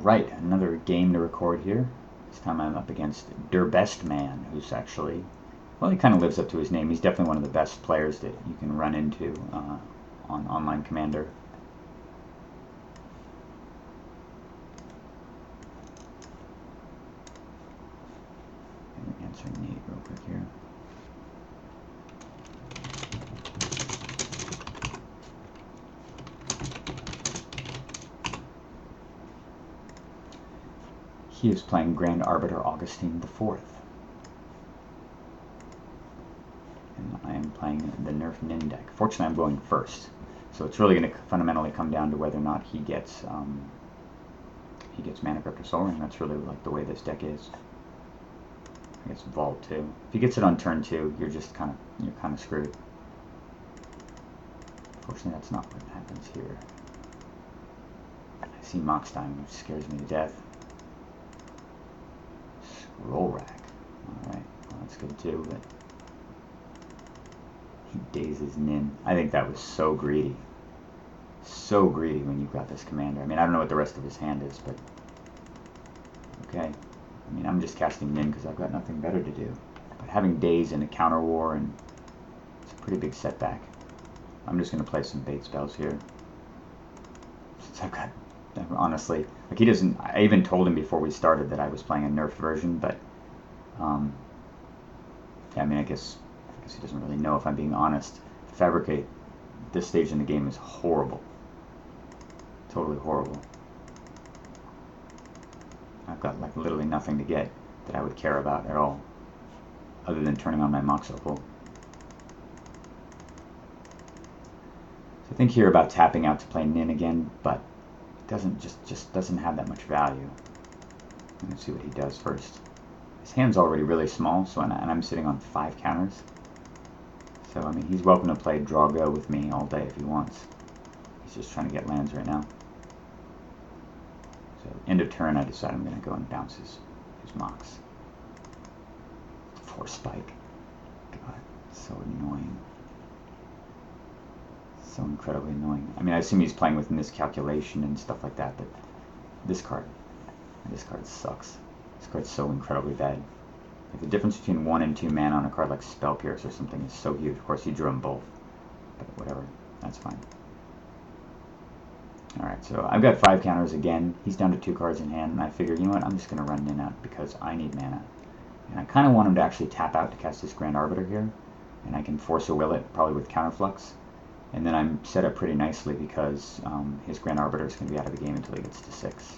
Alright, another game to record here. This time I'm up against Der Best Man, who's actually, well, he kind of lives up to his name. He's definitely one of the best players that you can run into on Online Commander. Answer Nate real quick here. He is playing Grand Arbiter Augustine IV. And I am playing the Nerfed Nin Deck. Fortunately, I'm going first. So it's really going to fundamentally come down to whether or not he gets Mana Crypt or Soul Ring. That's really like the way this deck is. I guess Vault too. If he gets it on turn 2, you're just kind of screwed. Fortunately, that's not what happens here. I see Mox Diamond, which scares me to death. Scroll Rack. Alright, well, that's good too, but he dazes Nin. I think that was so greedy. So greedy when you've got this commander. I mean, I don't know what the rest of his hand is, but okay. I mean, I'm just casting Nin because I've got nothing better to do. But having Daze in a counter war, and it's a pretty big setback. I'm just going to play some bait spells here. Since I've got, honestly, like he doesn't, I even told him before we started that I was playing a nerfed version, but yeah, I mean, I guess he doesn't really know if I'm being honest. Fabricate, this stage in the game is horrible. Totally horrible. I've got like literally nothing to get that I would care about at all, other than turning on my Mox Opal. So I think here about tapping out to play Nin again, but it doesn't just doesn't have that much value. Let's see what he does first. His hand's already really small, so and I'm sitting on 5 counters. So I mean, he's welcome to play draw go with me all day if he wants. He's just trying to get lands right now. So end of turn, I decide I'm going to go and bounce his Mox. 4 spike. God, so annoying. So incredibly annoying. I mean, I assume he's playing with miscalculation and stuff like that, but this card sucks. This card's so incredibly bad. Like the difference between 1 and 2 mana on a card like Spell Pierce or something is so huge. Of course, he drew them both, but whatever, that's fine. Alright, so I've got 5 counters again. He's down to 2 cards in hand, and I figured, you know what, I'm just going to run Nin out because I need mana. And I kind of want him to actually tap out to cast this Grand Arbiter here, and I can force a will it, probably with Counterflux. And then I'm set up pretty nicely because his Grand Arbiter is going to be out of the game until he gets to 6. So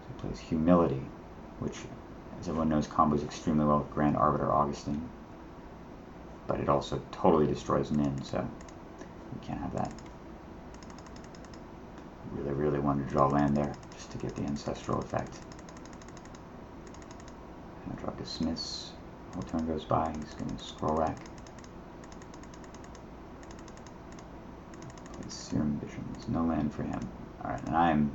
he plays Humility, which, as everyone knows, combos extremely well with Grand Arbiter Augustine. But it also totally destroys Nin, so we can't have that. Really wanted to draw land there, just to get the ancestral effect. I'm going to draw Dismiss. Whole turn goes by, he's going to Scroll Rack. Play Serum Vision, there's no land for him. Alright, and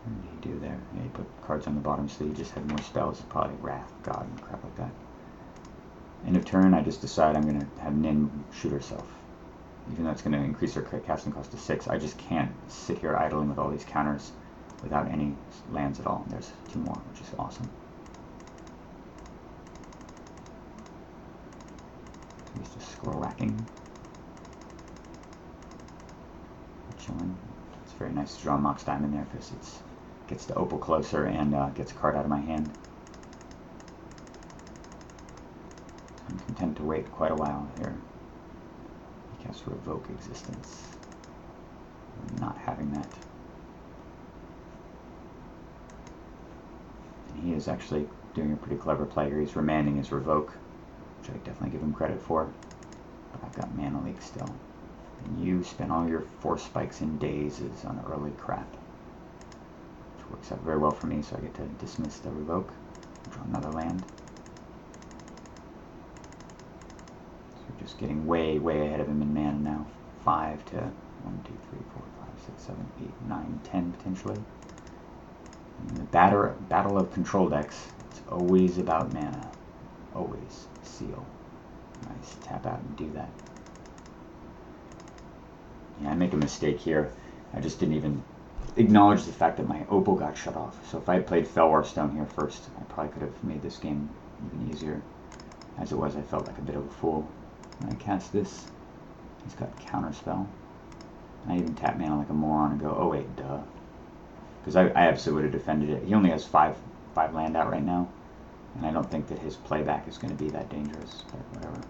what did he do there? Yeah, he put cards on the bottom so he just had more spells, probably Wrath of God and crap like that. End of turn, I just decide I'm going to have Nin shoot herself. Even though it's going to increase her casting cost to 6, I just can't sit here idling with all these counters without any lands at all. And there's 2 more, which is awesome. He's just scroll racking. Chilling. It's very nice to draw Mox Diamond there because it gets the Opal closer and gets a card out of my hand. I'm content to wait quite a while here. Cast Revoke Existence. I'm not having that. And he is actually doing a pretty clever play here. He's remanding his Revoke, which I definitely give him credit for. But I've got Mana Leak still. And you spend all your 4 spikes and dazes on early crap. Which works out very well for me, so I get to dismiss the Revoke. Draw another land. Just getting way ahead of him in mana now. 5 to 1, 2, 3, 4, 5, 6, 7, 8, 9, 10 potentially. In the battle of control decks, it's always about mana. Always. Seal. Nice. Tap out and do that. Yeah, I make a mistake here. I just didn't even acknowledge the fact that my Opal got shut off. So if I had played Felwar Stone here first, I probably could have made this game even easier. As it was, I felt like a bit of a fool. When I cast this, he's got Counterspell. I even tap mana like a moron and go, oh wait, duh. Because I absolutely would have defended it. He only has five land out right now, and I don't think that his playback is going to be that dangerous, but whatever.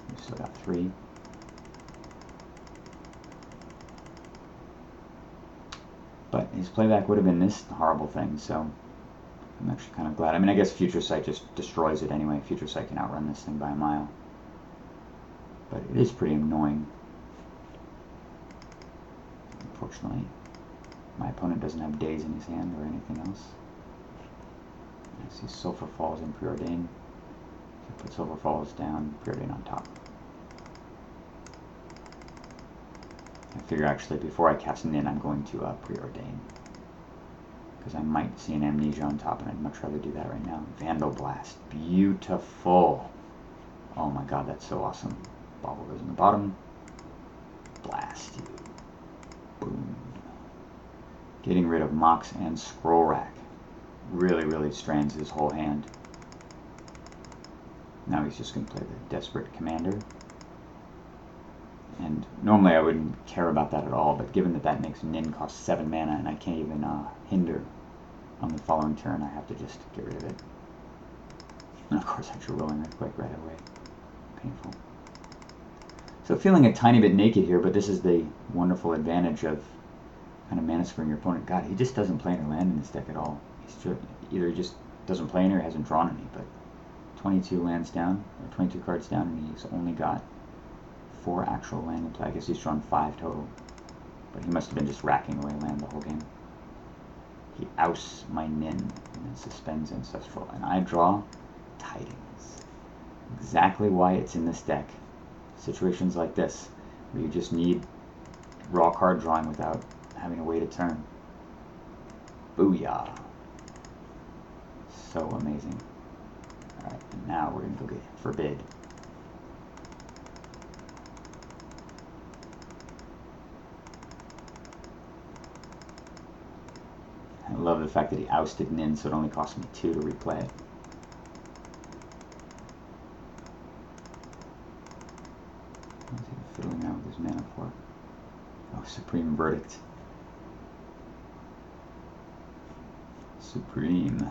We've still got 3. But his playback would have been this horrible thing, so I'm actually kind of glad. I mean, I guess Future Sight just destroys it anyway. Future Sight can outrun this thing by a mile. But it is pretty annoying. Unfortunately, my opponent doesn't have Daze in his hand or anything else. I see Sulfur Falls and Preordain. So put Sulfur Falls down, Preordain on top. I figure actually before I cast Nin, I'm going to Preordain. Because I might see an Amnesia on top, and I'd much rather do that right now. Vandal Blast. Beautiful. Oh my god, that's so awesome. Bobble goes in the bottom. Blast you. Boom. Getting rid of Mox and Scroll Rack really, really strains his whole hand. Now he's just going to play the Desperate Commander. And normally I wouldn't care about that at all, but given that that makes Nin cost 7 mana and I can't even hinder on the following turn, I have to just get rid of it. And of course I drew Rolling Earthquake right away. Painful. So feeling a tiny bit naked here, but this is the wonderful advantage of kind of mana spring your opponent. God, he just doesn't play any land in this deck at all. He's either he just doesn't play any or hasn't drawn any, but 22 lands down, or 22 cards down, and he's only got 4 actual land in play. I guess he's drawn 5 total, but he must have been just racking away land the whole game. He ousts my Nin and then suspends Ancestral, and I draw Tidings. Exactly why it's in this deck. Situations like this, where you just need raw card drawing without having to wait a turn. Booyah. So amazing. Alright, and now we're going to go get Forbid. I love the fact that he ousted Nin, so it only cost me 2 to replay it. What's he fiddling out with his mana for? Oh, Supreme Verdict. Supreme.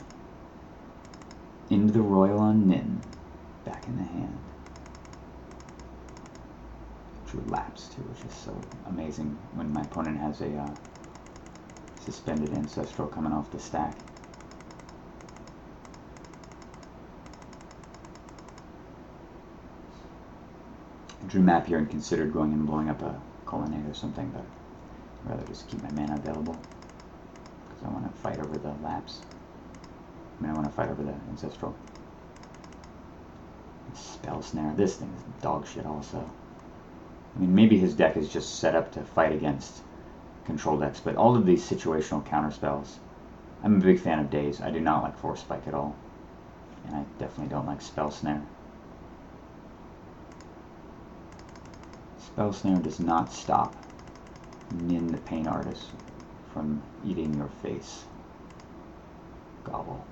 Into the Royal on Nin. Back in the hand. Drew Lapse too, which is so amazing when my opponent has a suspended Ancestral coming off the stack. I drew Map here and considered going and blowing up a Colonnade or something, but I'd rather just keep my mana available because I want to fight over the Lapse. I mean, I want to fight over the Ancestral. Spell Snare. This thing is dog shit also. I mean, maybe his deck is just set up to fight against control decks, but all of these situational counterspells, I'm a big fan of Daze. I do not like Force Spike at all, and I definitely don't like Spell Snare. Spell Snare does not stop Nin the Pain Artist from eating your face. Gobble.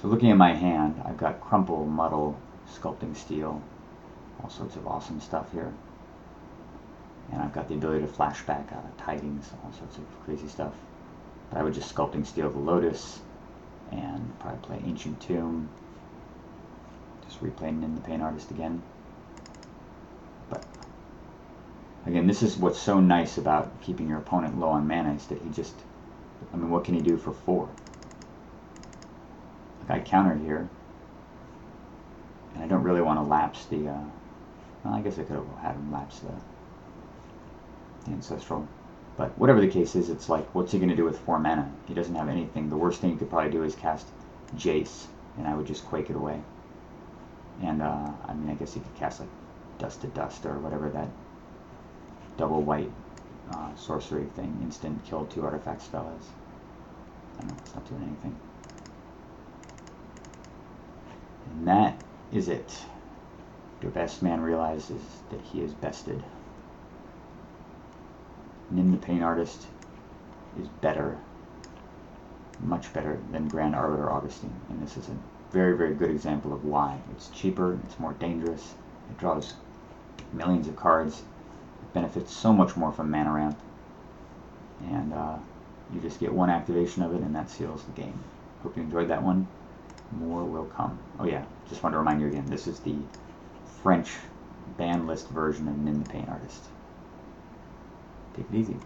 So looking at my hand, I've got Crumple, Muddle, Sculpting Steel, all sorts of awesome stuff here. And I've got the ability to flashback Tidings, all sorts of crazy stuff. But I would just Sculpting Steel the Lotus, and probably play Ancient Tomb. Just replay Nin the Pain Artist again. But again, this is what's so nice about keeping your opponent low on mana, is that he just, I mean, what can he do for 4? Like I counter here, and I don't really want to lapse the, well, I guess I could have had him lapse the Ancestral. But whatever the case is, it's like, what's he going to do with 4 mana? He doesn't have anything. The worst thing he could probably do is cast Jace, and I would just Quake it away. And, I mean, I guess he could cast, like, Dust to Dust, or whatever that double white sorcery thing, instant kill 2 artifact spell is. I don't know, it's not doing anything. And that is it. Your best man realizes that he is bested. Nin the Pain Artist is better, much better than Grand Arbiter Augustine, and this is a very, very good example of why. It's cheaper, it's more dangerous, it draws millions of cards, it benefits so much more from mana ramp, and you just get one activation of it and that seals the game. Hope you enjoyed that one. More will come. Oh yeah, just wanted to remind you again, this is the French ban list version of Nin the Pain Artist. Take it easy.